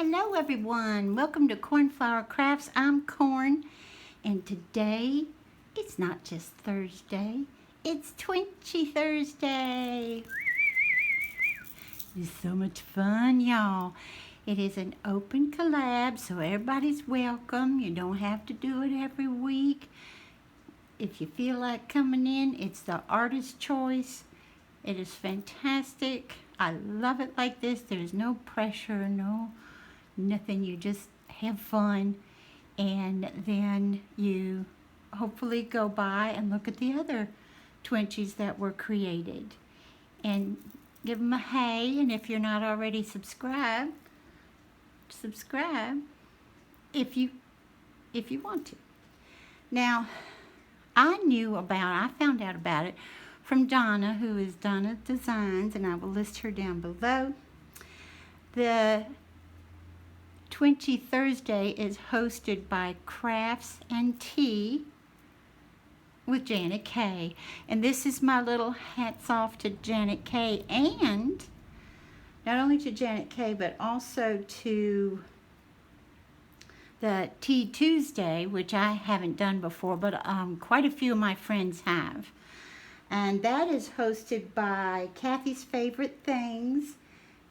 Hello everyone, welcome to Cornflower Crafts. I'm Corn, and today it's not just Thursday, it's Twinchy Thursday. It's so much fun, y'all. It is an open collab, so everybody's welcome. You don't have to do it every week. If you feel like coming in, it's the artist's choice. It is fantastic. I love it like this. There's no pressure, nothing. You just have fun, and then you hopefully go by and look at the other Twinchies that were created and give them a hey. And if you're not already subscribe if you want to. Now, I found out about it from Donna, who is Donna Designs, and I will list her down below. The Twinchy Thursday is hosted by Crafts and Tea with Janet Kay. And this is my little hats off to Janet Kay, and not only to Janet Kay, but also to the Tea Tuesday, which I haven't done before, but quite a few of my friends have. And that is hosted by Kathy's Favorite Things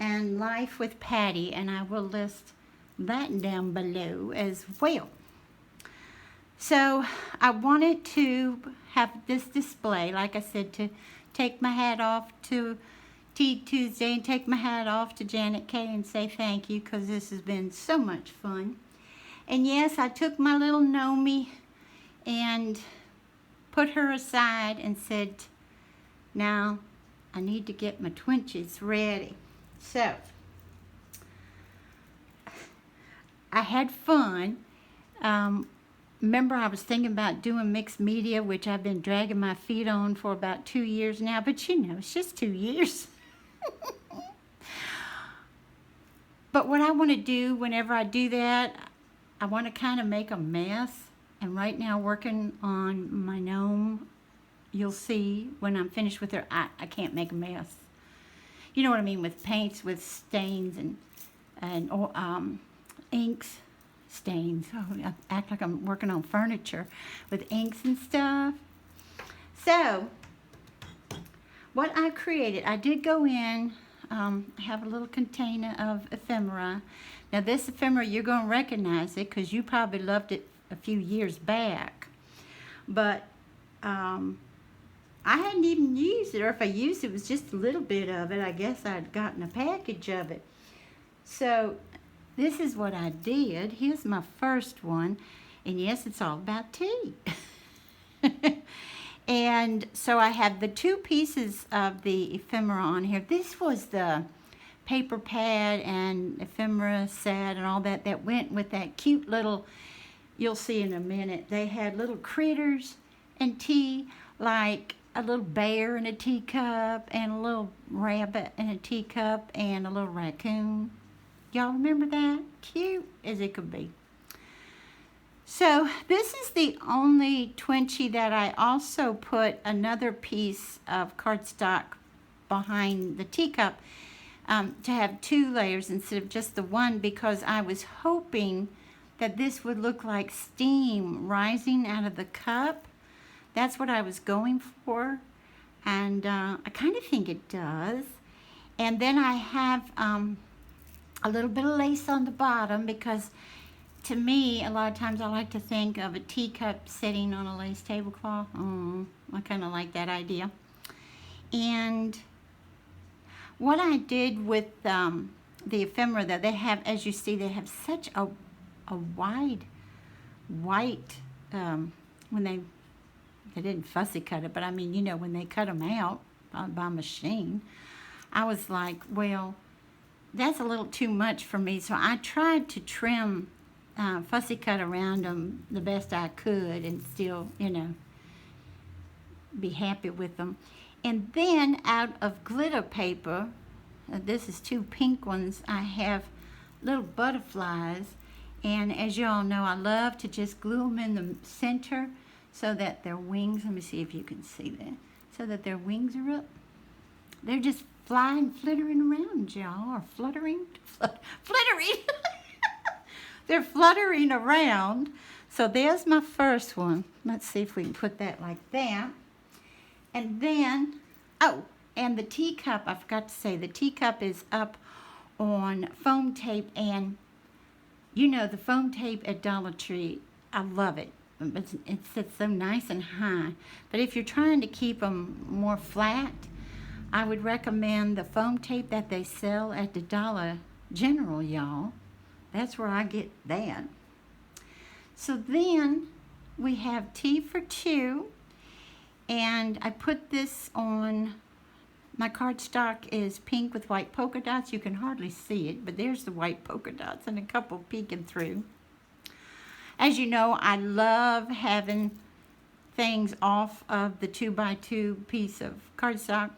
and Life with Patty, and I will list that down below as well. So I wanted to have this display, like I said, to take my hat off to Tea Tuesday and take my hat off to Janet Kay and say thank you, because this has been so much fun. And yes, I took my little Nomi and put her aside and said, now I need to get my Twinchies ready. So I had fun. Remember, I was thinking about doing mixed media, which I've been dragging my feet on for about 2 years now, but it's just 2 years. But what I want to do whenever I do that, I want to kind of make a mess. And right now, working on my gnome, you'll see when I'm finished with her, I can't make a mess. You know what I mean, with paints, with stains and inks, stains. Oh, I act like I'm working on furniture with inks and stuff. So, what I created, I did go in, have a little container of ephemera. Now this ephemera, you're going to recognize it because you probably loved it a few years back. But I hadn't even used it, or if I used it, it was just a little bit of it. I guess I'd gotten a package of it. So this is what I did. Here's my first one. And yes, it's all about tea. And so I have the 2 pieces of the ephemera on here. This was the paper pad and ephemera set and all that went with that cute little, you'll see in a minute, they had little critters and tea, like a little bear in a teacup and a little rabbit in a teacup and a little raccoon. Y'all remember that? Cute as it could be. So this is the only Twinchy that I also put another piece of cardstock behind the teacup to have 2 layers instead of just the one, because I was hoping that this would look like steam rising out of the cup. That's what I was going for, and I kind of think it does. And then I have a little bit of lace on the bottom, because to me, a lot of times I like to think of a teacup sitting on a lace tablecloth. I kind of like that idea. And what I did with the ephemera, that they have, as you see, they have such a wide white, when they didn't fussy cut it, but I mean, you know, when they cut them out by machine, I was like, well, that's a little too much for me. So I tried to trim, fussy cut around them the best I could and still, be happy with them. And then out of glitter paper, this is 2 pink ones, I have little butterflies. And as you all know, I love to just glue them in the center so that their wings, let me see if you can see that, so that their wings are up. They're just flying, flittering around, y'all, or fluttering, flittering. they're fluttering around. So there's my first one. Let's see if we can put that like that. And then, oh, and the teacup, I forgot to say, the teacup is up on foam tape. And you know, the foam tape at Dollar Tree, I love it. It sits so nice and high. But if you're trying to keep them more flat, I would recommend the foam tape that they sell at the Dollar General, y'all. That's where I get that. So then we have tea for two, and I put this on, my cardstock is pink with white polka dots. You can hardly see it, but there's the white polka dots and a couple peeking through. As you know, I love having things off of the 2x2 piece of cardstock.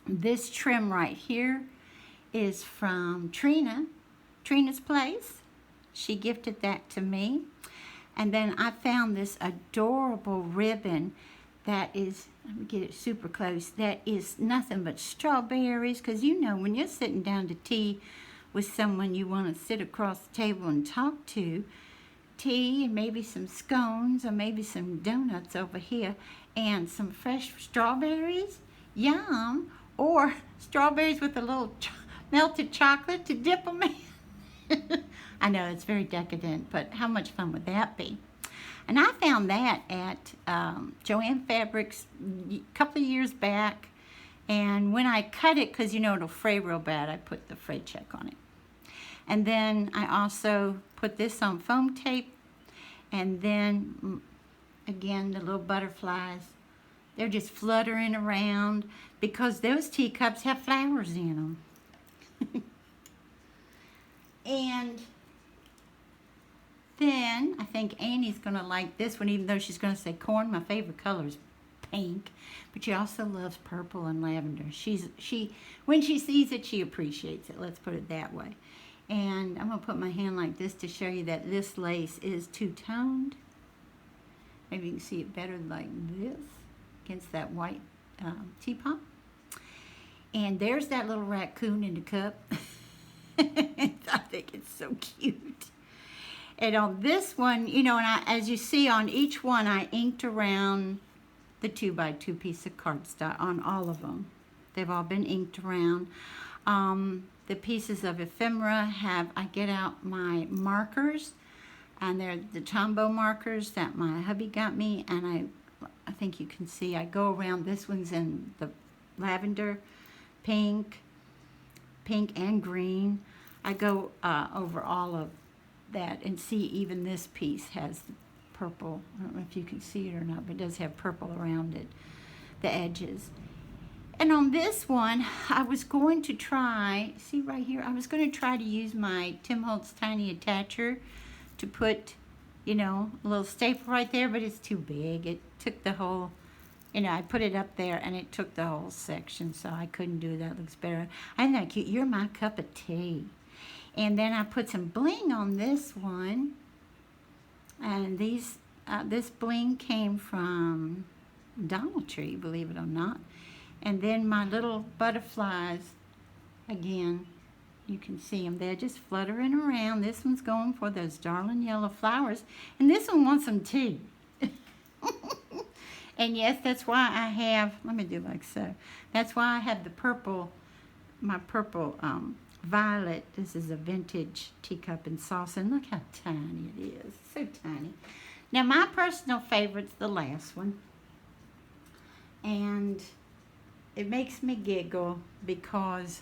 This trim right here is from Trina's Place. She gifted that to me. And then I found this adorable ribbon that is, let me get it super close, that is nothing but strawberries. Because you know, when you're sitting down to tea with someone you want to sit across the table and talk to, tea and maybe some scones or maybe some donuts over here and some fresh strawberries, yum, or strawberries with a little melted chocolate to dip them in. I know it's very decadent, but how much fun would that be? And I found that at Joann Fabrics a couple of years back, and when I cut it, because you know it'll fray real bad, I put the fray check on it. And then I also put this on foam tape, and then again the little butterflies, they're just fluttering around because those teacups have flowers in them. And then I think Annie's gonna like this one, even though she's gonna say corn. My favorite color is pink, but she also loves purple and lavender. When she sees it, she appreciates it. Let's put it that way. And I'm gonna put my hand like this to show you that this lace is two-toned. Maybe you can see it better like this against that white teapot. And there's that little raccoon in the cup. I think it's so cute. And on this one, you know, and as you see on each one, I inked around the 2x2 piece of cardstock on all of them. They've all been inked around. The pieces of ephemera I get out my markers, and they're the Tombow markers that my hubby got me, and I think you can see I go around. This one's in the lavender, pink and green. I go over all of that and see even this piece has purple. I don't know if you can see it or not, but it does have purple around it, the edges. And on this one, I was going to try, see right here, I was going to try to use my Tim Holtz Tiny Attacher to put, you know, a little staple right there, but it's too big. It took the whole, you know, I put it up there and it took the whole section, so I couldn't do that. Looks better. Isn't that cute? You're my cup of tea. And then I put some bling on this one, and this bling came from Dollar Tree, believe it or not. And then my little butterflies, again, you can see them. They're just fluttering around. This one's going for those darling yellow flowers, and this one wants them too. And yes, that's why I have, let me do like so. That's why I have the purple, my purple violet. This is a vintage teacup and saucer, and look how tiny it is. So tiny. Now my personal favorite's the last one, and it makes me giggle because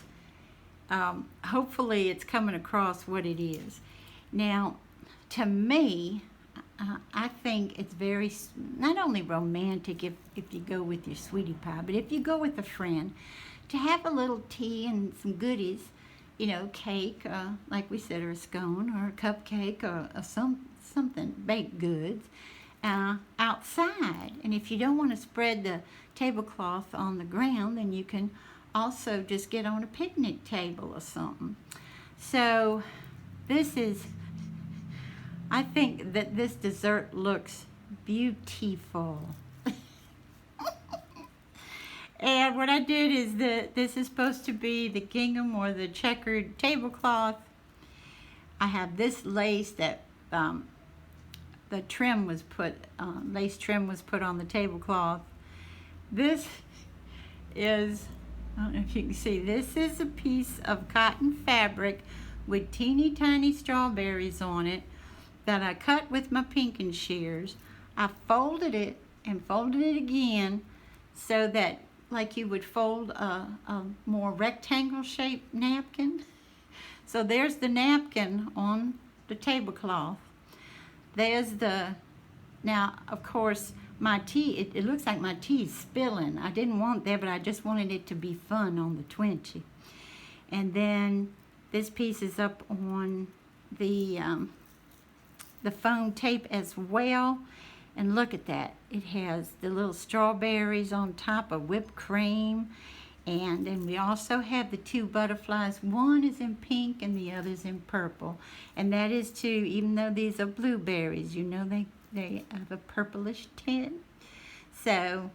hopefully it's coming across what it is. Now, to me, I think it's very, not only romantic if you go with your sweetie pie, but if you go with a friend, to have a little tea and some goodies, you know, cake, like we said, or a scone, or a cupcake, or something, baked goods, outside. And if you don't want to spread the tablecloth on the ground, then you can also just get on a picnic table or something. So this is, I think that this dessert looks beautiful. And what I did is this is supposed to be the gingham or the checkered tablecloth. I have this lace that the trim was put, lace trim was put on the tablecloth. This is, I don't know if you can see, this is a piece of cotton fabric with teeny tiny strawberries on it that I cut with my pinking shears. I folded it and folded it again so that like you would fold a more rectangle shaped napkin. So there's the napkin on the tablecloth. There's the, now of course my tea, it looks like my tea is spilling. I didn't want that, but I just wanted it to be fun on the Twinchie. And then this piece is up on the foam tape as well. And look at that. It has the little strawberries on top of whipped cream. And then we also have the two butterflies. One is in pink and the other is in purple. And that is too, even though these are blueberries, you know they have a purplish tint. So,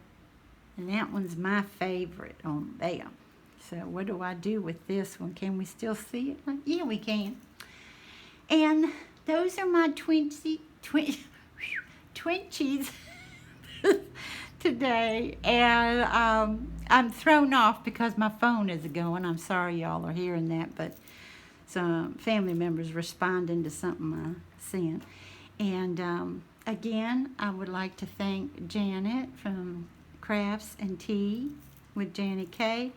and that one's my favorite on there. So what do I do with this one? Can we still see it? Yeah, we can. And those are my Twinchies today. And I'm thrown off because my phone is going. I'm sorry y'all are hearing that, but some family members responding to something I sent. And again, I would like to thank Janet from Crafts and Tea with Janet K.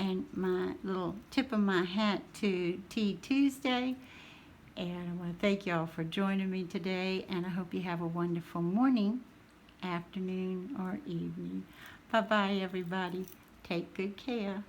And my little tip of my hat to Tea Tuesday. And I want to thank y'all for joining me today. And I hope you have a wonderful morning, afternoon, or evening. Bye-bye, everybody. Take good care.